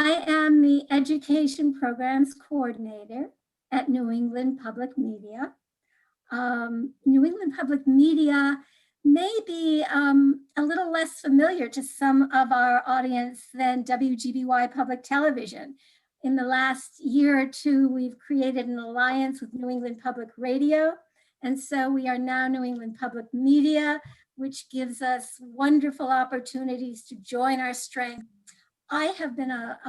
I am the Education Programs Coordinator at New England Public Media. New England Public Media may be a little less familiar to some of our audience than WGBY Public Television. In the last year or two, we've created an alliance with New England Public Radio. And so we are now New England Public Media, which gives us wonderful opportunities to join our strength. I have been a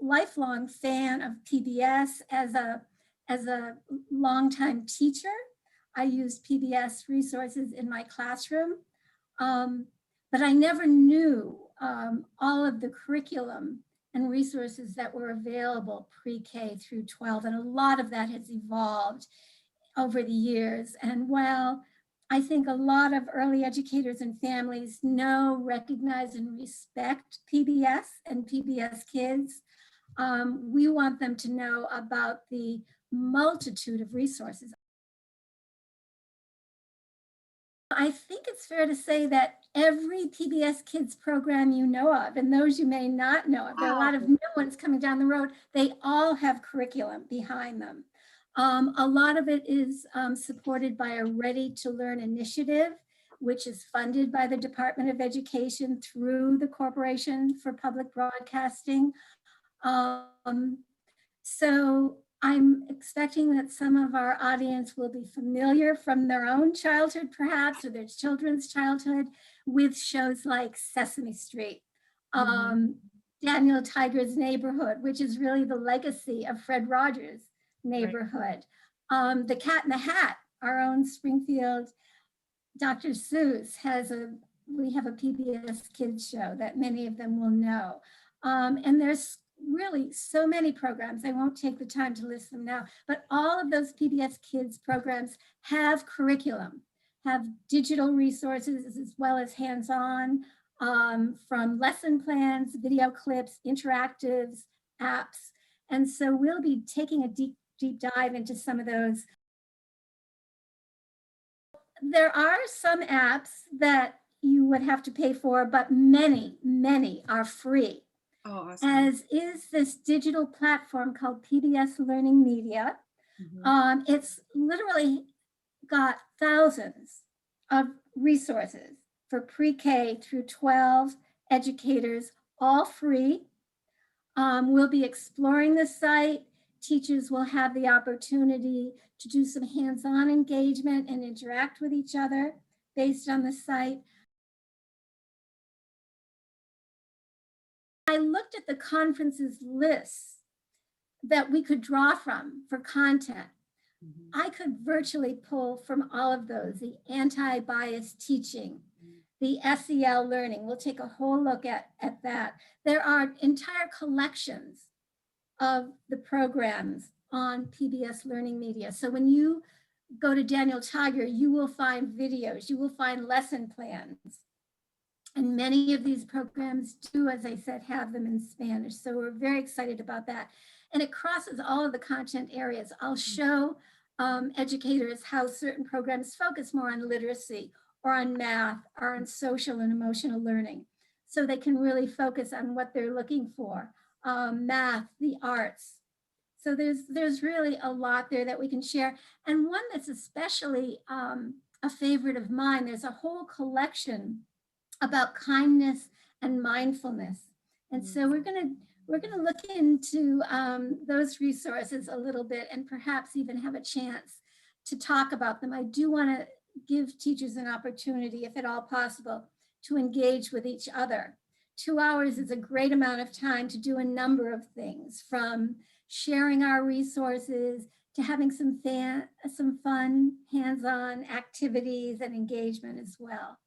lifelong fan of PBS as a longtime teacher. I used PBS Resources in my classroom, but I never knew all of the curriculum and resources that were available pre-K through 12, and a lot of that has evolved over the years. And while I think a lot of early educators and families know, recognize, and respect PBS and PBS Kids, we want them to know about the multitude of resources. I think it's fair to say that every PBS Kids program you know of, and those you may not know of, there are a lot of new ones coming down the road, they all have curriculum behind them. A lot of it is supported by a Ready to Learn initiative, which is funded by the Department of Education through the Corporation for Public Broadcasting. So I'm expecting that some of our audience will be familiar from their own childhood, perhaps, or their children's childhood, with shows like Sesame Street, Daniel Tiger's Neighborhood, which is really the legacy of Fred Rogers' Neighborhood. Right. The Cat in the Hat, our own Springfield Dr. Seuss we have a PBS Kids show that many of them will know. And there's really so many programs. I won't take the time to list them now, but all of those PBS Kids programs have curriculum, have digital resources as well as hands-on, from lesson plans, video clips, interactives, apps. And so we'll be taking a deep dive into some of those. There are some apps that you would have to pay for, but many are free. Oh, awesome. As is this digital platform called PBS Learning Media. It's literally got thousands of resources for pre-K through 12 educators, all free. We'll be exploring the site. Teachers will have the opportunity to do some hands-on engagement and interact with each other based on the site. I looked at the conferences lists that we could draw from for content. I could virtually pull from all of those, the anti-bias teaching, the SEL learning. We'll take a whole look at that. There are entire collections of the programs on PBS Learning Media. So when you go to Daniel Tiger, you will find videos, you will find lesson plans. And many of these programs do, as I said, have them in Spanish. So we're very excited about that. And it crosses all of the content areas. I'll show educators how certain programs focus more on literacy or on math or on social and emotional learning. So they can really focus on what they're looking for, math, the arts. So there's really a lot there that we can share. And one that's especially a favorite of mine, there's a whole collection about kindness and mindfulness. And so we're gonna look into those resources a little bit and perhaps even have a chance to talk about them. I do wanna give teachers an opportunity, if at all possible, to engage with each other. 2 hours is a great amount of time to do a number of things, from sharing our resources to having some fun hands-on activities and engagement as well.